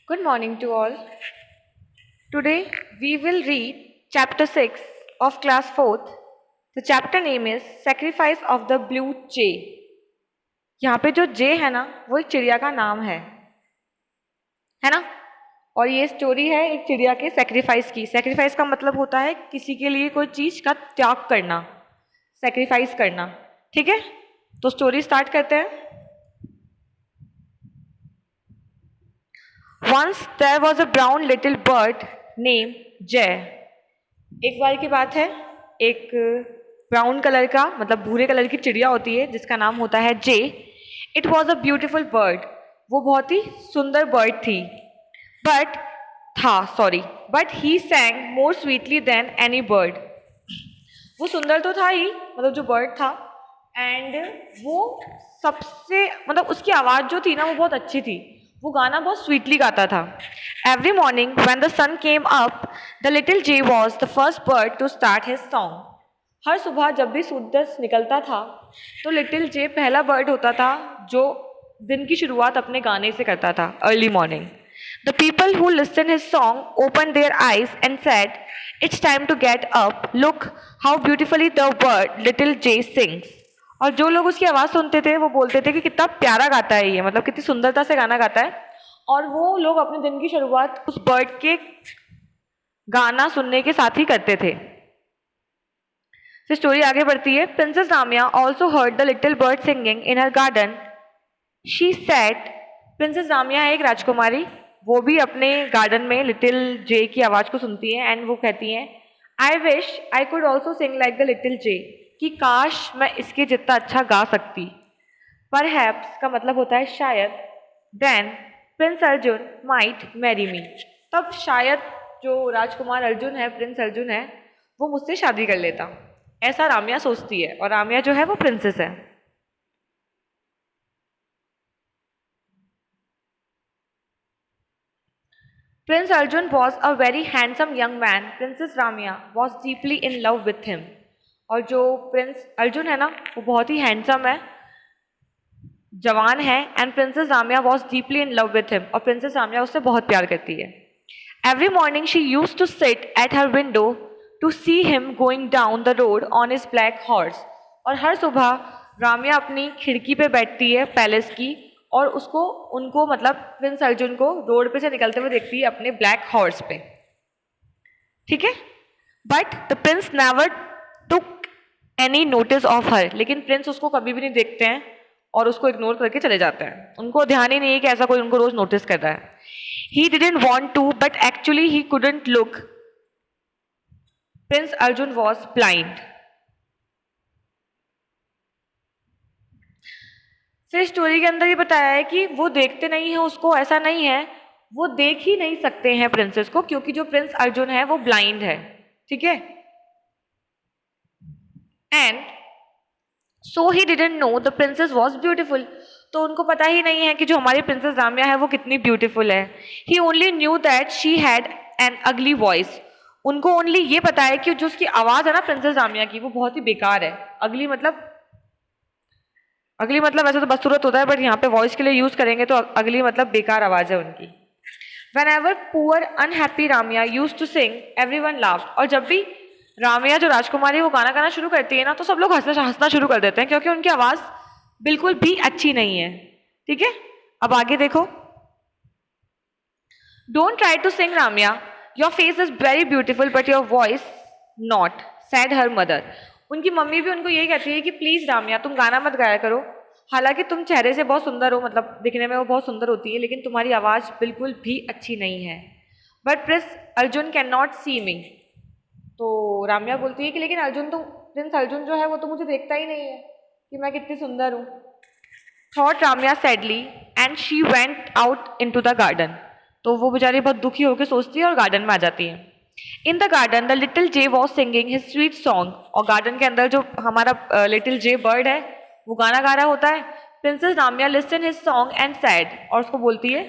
Good morning to all. Today we will read chapter 6 of class 4th. The chapter name is Sacrifice of the Blue Jay. यहाँ पे जो जे है ना वो एक चिड़िया का नाम है ना। और ये स्टोरी है एक चिड़िया के सेक्रीफाइस की। सेक्रीफाइस का मतलब होता है किसी के लिए कोई चीज़ का त्याग करना, सेक्रीफाइस करना। ठीक है, तो स्टोरी स्टार्ट करते हैं। Once there was a brown little bird named Jay. एक बार की बात है, एक ब्राउन कलर का मतलब भूरे कलर की चिड़िया होती है जिसका नाम होता है jay. It was a beautiful bird, वो बहुत ही सुंदर बर्ड थी। But he sang more sweetly than any bird. वो सुंदर तो था ही, मतलब जो बर्ड था, एंड वो सबसे मतलब उसकी आवाज़ जो थी ना वो बहुत अच्छी थी। वो गाना बहुत स्वीटली गाता था। Every morning when the sun came up the little jay was the first bird to start his song. हर सुबह जब भी सूरज निकलता था तो लिटिल जे पहला बर्ड होता था जो दिन की शुरुआत अपने गाने से करता था, early morning. The people who listen his song open their eyes and said, it's time to get up, look how beautifully the bird little jay sings. और जो लोग उसकी आवाज़ सुनते थे वो बोलते थे कि कितना प्यारा गाता है ये, मतलब कितनी सुंदरता से गाना गाता है। और वो लोग अपने दिन की शुरुआत उस बर्ड के गाना सुनने के साथ ही करते थे। फिर स्टोरी आगे बढ़ती है। Princess Ramiya also heard the little bird singing in her garden. She said, princess Ramiya है एक राजकुमारी, वो भी अपने गार्डन में लिटिल जे की आवाज़ को सुनती है एंड वो कहती हैं, I wish I could also sing like the little jay, कि काश मैं इसके जितना अच्छा गा सकती। परहैप्स का मतलब होता है शायद। Then prince Arjun might marry me, तब शायद जो राजकुमार अर्जुन है, प्रिंस अर्जुन है, वो मुझसे शादी कर लेता, ऐसा रामिया सोचती है। और रामिया जो है वो प्रिंसेस है। Prince Arjun was a very handsome young man. Princess Ramya was deeply in love with him. और जो प्रिंस अर्जुन है ना वो बहुत ही हैंडसम है, जवान है, and princess Ramya was deeply in love with him, और प्रिंसेस रामिया उससे बहुत प्यार करती है। Every morning she use to sit at her window to see him going down the road on his black horse. और हर सुबह रामिया अपनी खिड़की पे बैठती है पैलेस की और उनको मतलब प्रिंस अर्जुन को रोड पे से निकलते हुए देखती है अपने ब्लैक हॉर्स पे। ठीक है, but the Prince never took any notice of her, लेकिन प्रिंस उसको कभी भी नहीं देखते हैं और उसको इग्नोर करके चले जाते हैं। उनको ध्यान ही नहीं है कि ऐसा कोई उनको रोज नोटिस कर रहा है। He didn't want to but actually he couldn't look. Prince Arjun was blind. फिर स्टोरी के अंदर ये बताया है कि वो देखते नहीं है उसको, ऐसा नहीं है, वो देख ही नहीं सकते हैं प्रिंसेस को, क्योंकि जो प्रिंस अर्जुन है वो ब्लाइंड है। ठीक है, and so he didn't know the princess was beautiful. तो उनको पता ही नहीं है कि जो हमारी प्रिंसेस रामिया है वो कितनी ब्यूटीफुल है। He only knew that she had an ugly voice. उनको ओनली ये पता है कि जो उसकी आवाज़ है ना प्रिंसेस रामिया की वो बहुत ही बेकार है। अगली मतलब वैसे तो बदसूरत होता है, बट यहाँ पे वॉइस के लिए यूज करेंगे तो अगली मतलब बेकार आवाज़ है उनकी। Whenever poor unhappy Ramya used to sing, everyone laughed. और जब भी रामिया जो राजकुमारी वो गाना गाना शुरू करती है ना तो सब लोग हंसना शुरू कर देते हैं, क्योंकि उनकी आवाज़ बिल्कुल भी अच्छी नहीं है। ठीक है, अब आगे देखो। Don't try to sing Ramya, your face is very beautiful but your voice not, said her mother. उनकी मम्मी भी उनको यही कहती है कि प्लीज़ रामिया तुम गाना मत गाया करो, हालांकि तुम चेहरे से बहुत सुंदर हो, मतलब दिखने में वो बहुत सुंदर होती है, लेकिन तुम्हारी आवाज़ बिल्कुल भी अच्छी नहीं है। But prince Arjun can not see me. तो रामिया बोलती है कि लेकिन प्रिंस अर्जुन जो है वो तो मुझे देखता ही नहीं है कि मैं कितनी सुंदर हूँ। Thought Ramya sadly and she went out in to the garden. तो वो बेचारी बहुत दुखी होकर सोचती है और गार्डन में आ जाती है। In the garden the little jay was singing his sweet song. और गार्डन के अंदर जो हमारा लिटिल जे बर्ड है वो गाना गा रहा होता है। Princess Ramya listen his song and said, और उसको बोलती है,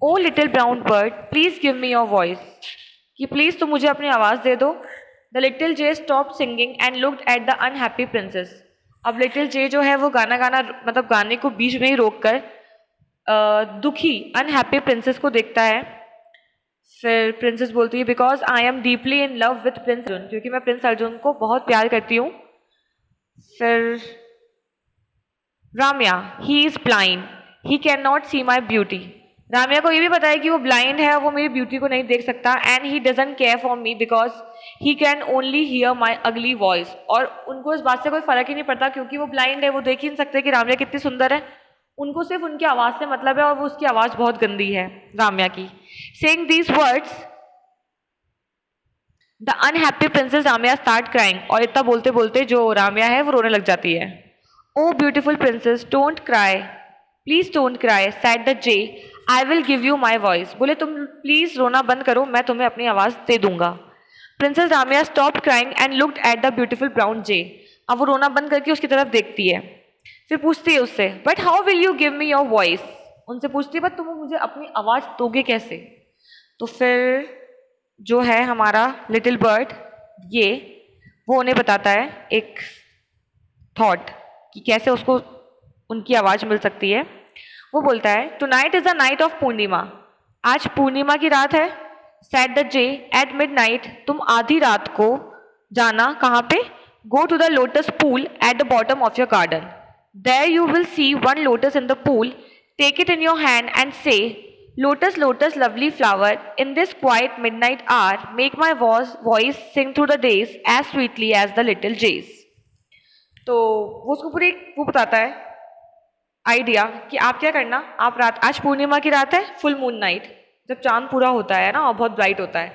oh little brown bird please give me your voice, कि प्लीज़ तुम मुझे अपनी आवाज़ दे दो। The little jay stop singing and looked at the unhappy princess. अब लिटिल जे जो है वो गाना मतलब गाने को बीच में ही रोक कर दुखी अनहैप्पी प्रिंसेस को देखता है फिर प्रिंसेस बोलती है because I am deeply in love with Prince Arjun, क्योंकि मैं प्रिंस अर्जुन को बहुत प्यार करती हूँ. फिर Ramya, he is blind, he can not see my beauty. Ramya को ये भी पता है कि वो ब्लाइंड है, वो मेरी ब्यूटी को नहीं देख सकता. And he doesn't care for me because he can only hear my ugly voice. और उनको इस बात से कोई फर्क ही नहीं पड़ता, क्योंकि वो ब्लाइंड है, वो देख ही नहीं सकते कि राम्या कितनी सुंदर है. उनको सिर्फ उनकी आवाज़ से मतलब है, और वो उसकी आवाज़ बहुत गंदी है राम्या की. Saying these words the unhappy princess Ramya start crying. और इतना बोलते बोलते जो राम्या है वो रोने लग जाती है. Oh beautiful princess don't cry, please don't cry, said the jay, I will give you my voice. बोले तुम प्लीज रोना बंद करो, मैं तुम्हें अपनी आवाज़ दे दूंगा. Princess Ramya stop crying and looked at the beautiful brown jay. अब वो रोना बंद करके उसकी तरफ देखती है. फिर पूछती है उससे but how will you give me your voice. उनसे पूछती है बट तुम मुझे अपनी आवाज़ दोगे कैसे. तो फिर जो है हमारा लिटिल बर्ड, ये वो उन्हें बताता है एक थॉट कि कैसे उसको उनकी आवाज़ मिल सकती है. वो बोलता है tonight is a night of Purnima, आज पूर्णिमा की रात है. Said the jay at midnight, तुम आधी रात को जाना कहाँ पे, go to the lotus pool at the bottom of your garden. There you will see one lotus in the pool, take it in your hand and say, lotus lotus lovely flower, in this quiet midnight hour make my voice sing through the days as sweetly as the little jays. तो वो उसको पूरी वो बताता है idea कि आप क्या करना, आप रात, आज पूर्णिमा की रात है, फुल मून नाइट, जब चांद पूरा होता है ना और बहुत ब्राइट होता है,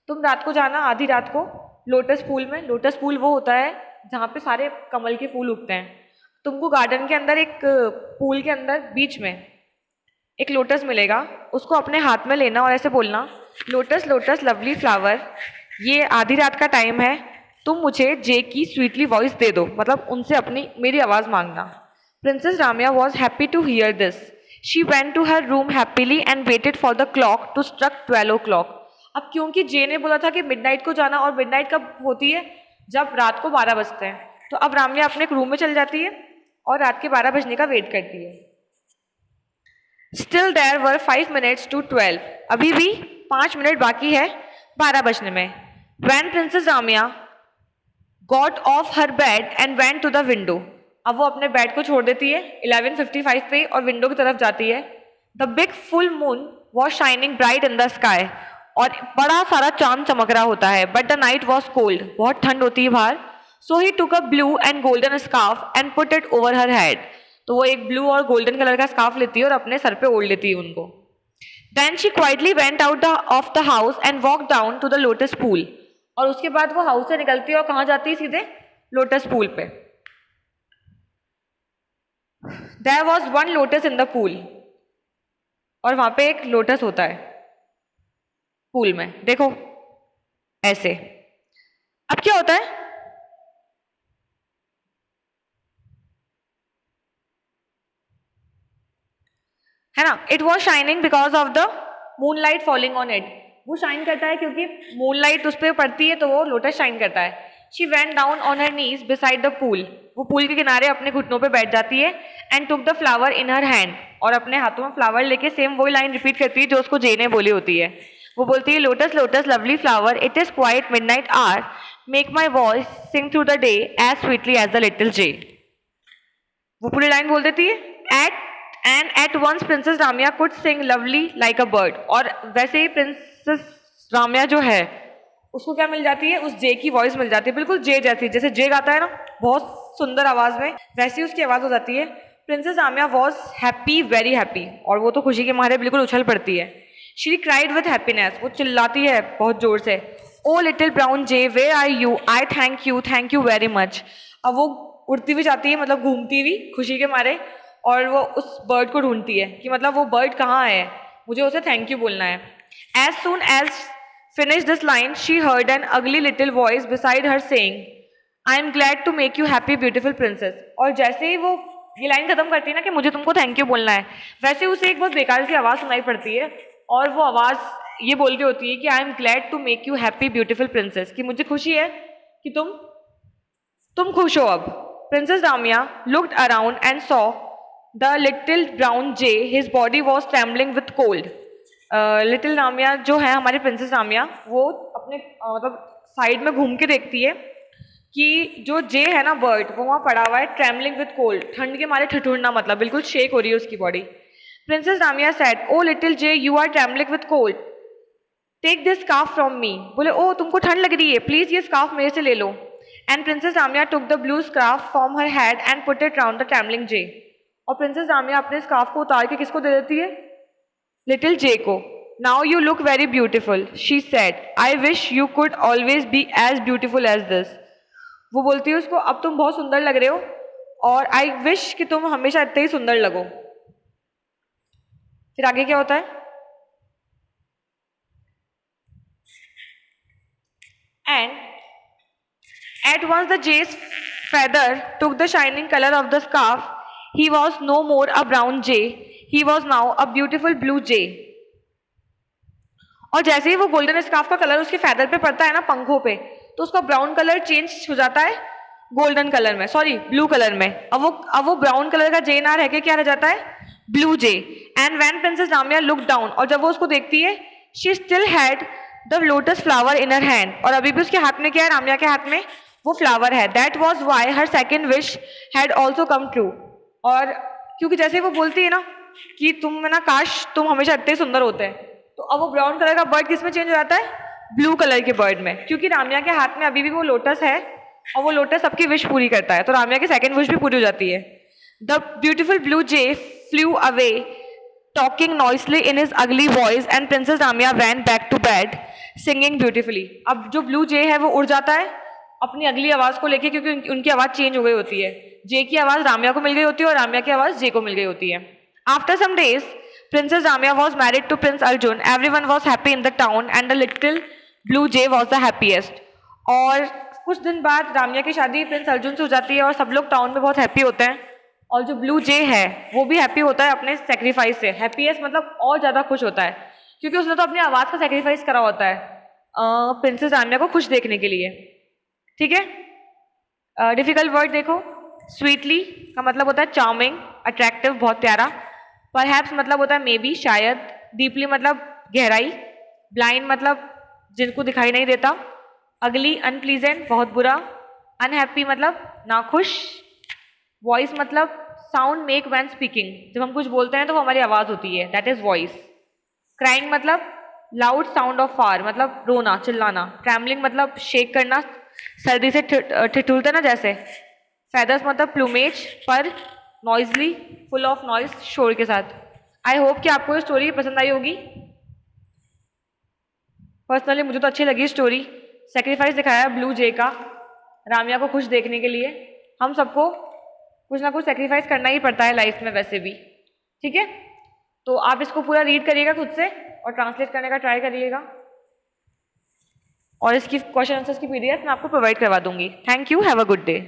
तुम रात को जाना आधी रात को लोटस पूल में. लोटस पूल वो होता है जहाँ पे सारे कमल के फूल उगते हैं. तुमको गार्डन के अंदर एक पूल के अंदर बीच में एक लोटस मिलेगा, उसको अपने हाथ में लेना और ऐसे बोलना लोटस लोटस लवली फ्लावर, ये आधी रात का टाइम है, तुम मुझे जे की स्वीटली वॉइस दे दो, मतलब उनसे अपनी मेरी आवाज़ मांगना. Princess Ramya was happy to hear this. She went to her room happily and waited for the clock to struck 12 o'clock. अब क्योंकि जे ने बोला था कि मिडनाइट को जाना, और मिडनाइट कब होती है, जब रात को 12 बजते हैं. तो अब राम्या अपने एक रूम में चल जाती है और रात के 12 बजने का वेट करती है. Still there were 5 minutes to 12. अभी भी 5 मिनट बाकी है 12 बजने में. When princess Ramya got off her bed and went to the window. अब वो अपने बेड को छोड़ देती है 11:55 पे और विंडो की तरफ जाती है. The big full moon was shining bright in the sky. और बड़ा सारा चांद चमक रहा होता है. But the night was cold, बहुत ठंड होती है बाहर. So he took a blue and golden scarf and put it over her head. तो वो एक ब्लू और गोल्डन कलर का स्कार्फ लेती है और अपने सर पे ओढ़ लेती है उनको. Then she quietly went out of the house and walk down to the lotus pool. और उसके बाद वो हाउस से निकलती है और कहाँ जाती है, सीधे लोटस पूल पे. There was one lotus in the pool. और वहां पे एक लोटस होता है पूल में, देखो ऐसे. अब क्या होता है ना, it was shining because of the moon light falling on it. वो शाइन करता है क्योंकि मून लाइट उस पर पड़ती है, तो वो लोटस शाइन करता है. She went down on her knees beside the pool. वो पूल के किनारे अपने घुटनों पे बैठ जाती है. And took the flower in her hand. और अपने हाथों में फ्लावर लेके सेम वही लाइन रिपीट करती है जो उसको जे ने बोली होती है. वो बोलती है lotus lotus lovely flower, it is quite midnight hour, make my voice sing through the day as sweetly as the little jay. वो पूरी लाइन बोल देती है. At once princess Ramya could sing lovely like a bird. और वैसे ही princess Ramya जो है उसको क्या मिल जाती है, उस जे की वॉइस मिल जाती है, बिल्कुल जे जैसी, जैसे जे गाता है ना बहुत सुंदर आवाज में, वैसी उसकी आवाज हो जाती है. Princess Ramya was happy, very happy. और वो तो खुशी के मारे बिल्कुल उछल पड़ती है. She cried with happiness. वो चिल्लाती है बहुत जोर से, oh little brown jay where are you, I thank you very much. अब वो उड़ती हुई जाती है, मतलब घूमती हुई खुशी के मारे, और वो उस बर्ड को ढूंढती है कि मतलब वो बर्ड कहाँ है, मुझे उसे थैंक यू बोलना है. As soon as finish this line she heard an ugly little voice beside her saying, I am glad to make you happy beautiful princess. और जैसे ही वो ये लाइन खत्म करती है ना कि मुझे तुमको थैंक यू बोलना है, वैसे उसे एक बहुत बेकार सी आवाज़ सुनाई पड़ती है. और वो आवाज़ ये बोल रही होती है कि I am glad to make you happy beautiful princess, कि मुझे खुशी है कि तुम खुश हो अब. Princess Ramya looked around and saw the little brown jay, his body was trembling with cold. Little Ramya जो है हमारी प्रिंसेस रामिया, वो अपने मतलब साइड में घूम के देखती है कि जो जे है ना बर्ड, वो वहाँ पड़ा हुआ है ट्रेमलिंग विद कोल्ड, ठंड के मारे ठिठुरना, मतलब बिल्कुल शेक हो रही है उसकी body. Princess Ramya said, oh little jay you are trembling with cold, take this scarf from me. बोले ओ तुमको ठंड लग रही है, प्लीज ये स्कार्फ मेरे से ले लो. And princess Ramya took the blue scarf from her head and put it round the trembling jay. और प्रिंसेस रामिया अपने स्कार्फ को उतार के किसको दे देती है? लिटिल जे को. Now you look very beautiful, she said, I wish you could always be as beautiful as this. वो बोलती है उसको, अब तुम बहुत सुंदर लग रहे हो और आई विश कि तुम हमेशा इतने ही सुंदर लगो. फिर आगे क्या होता है? And at once the jay's feather took the shining color of the scarf. He was no more a brown jay, he was now a beautiful blue jay. और जैसे ही वो गोल्डन स्कार्फ का कलर उसके फैदर पे पड़ता है ना, पंखों पे, तो उसका ब्राउन कलर चेंज हो जाता है गोल्डन कलर में, सॉरी ब्लू कलर में. अब वो ब्राउन कलर का जे ना रह के क्या रह जाता है? Blue J. And when princess Ramiya look down, और जब वो उसको देखती है, she still had the lotus flower in her hand, और अभी भी उसके हाथ में क्या है? रामिया के हाथ में वो फ्लावर है. That was why her second wish had also come true. और क्योंकि जैसे वो बोलती है ना कि तुम ना, काश तुम हमेशा इतने सुंदर होते हैं, तो अब वो ब्राउन कलर का बर्ड किस में चेंज हो जाता है? ब्लू कलर के बर्ड में, क्योंकि रामिया के हाथ में अभी भी वो लोटस है और वो लोटस सबकी विश पूरी करता है, तो रामिया की सेकेंड विश भी पूरी हो जाती है. The beautiful blue jay flew away talking noisily in his ugly voice and princess Ramya went back to bed singing beautifully. अब जो ब्लू जे है वो उड़ जाता है अपनी अगली आवाज को लेके, क्योंकि उनकी आवाज चेंज हो गई होती है. जे की आवाज रामिया को मिल गई होती है और रामिया की आवाज जे को मिल गई होती है. After some days princess Ramya was married to prince Arjun. Everyone was happy in the town and the little blue jay was the happiest. और कुछ दिन बाद रामिया की शादी प्रिंस अर्जुन से हो जाती है और सब लोग टाउन में बहुत हैप्पी होते हैं. और जो ब्लू जे है वो भी हैप्पी होता है अपने सेक्रीफाइस से. हैप्पीएस्ट मतलब और ज़्यादा खुश होता है, क्योंकि उसने तो अपनी आवाज़ का सेक्रीफाइस करा होता है प्रिंसेस रामिया को खुश देखने के लिए. ठीक है. डिफिकल्ट वर्ड देखो. स्वीटली का मतलब होता है चार्मिंग, अट्रैक्टिव, बहुत प्यारा. परहैप्स मतलब होता है मे बी, शायद. डीपली मतलब गहराई. ब्लाइंड मतलब जिनको दिखाई नहीं देता. अगली अनप्लीजेंट, बहुत बुरा. अनहैप्पी मतलब नाखुश. वॉइस मतलब साउंड मेक व्हेन स्पीकिंग, जब हम कुछ बोलते हैं तो वो हमारी आवाज़ होती है, दैट इज वॉइस. क्राइंग मतलब लाउड साउंड ऑफ फार, मतलब रोना चिल्लाना. ट्रैमलिंग मतलब शेक करना, सर्दी से ठिठुरते ना जैसे. फेदर्स मतलब प्लूमेज, पर. नॉइजली, फुल ऑफ नॉइज, शोर के साथ. आई होप कि आपको ये स्टोरी पसंद आई होगी. पर्सनली मुझे तो अच्छी लगी स्टोरी. सेक्रीफाइस दिखाया ब्लू जे का रामिया को खुश देखने के लिए. हम सबको कुछ ना कुछ सेक्रीफाइस करना ही पड़ता है लाइफ में वैसे भी. ठीक है, तो आप इसको पूरा रीड करिएगा खुद से और ट्रांसलेट करने का ट्राई करिएगा, और इसकी क्वेश्चन आंसर्स की पीडीएफ मैं आपको प्रोवाइड करवा दूंगी. Thank you, have a good day.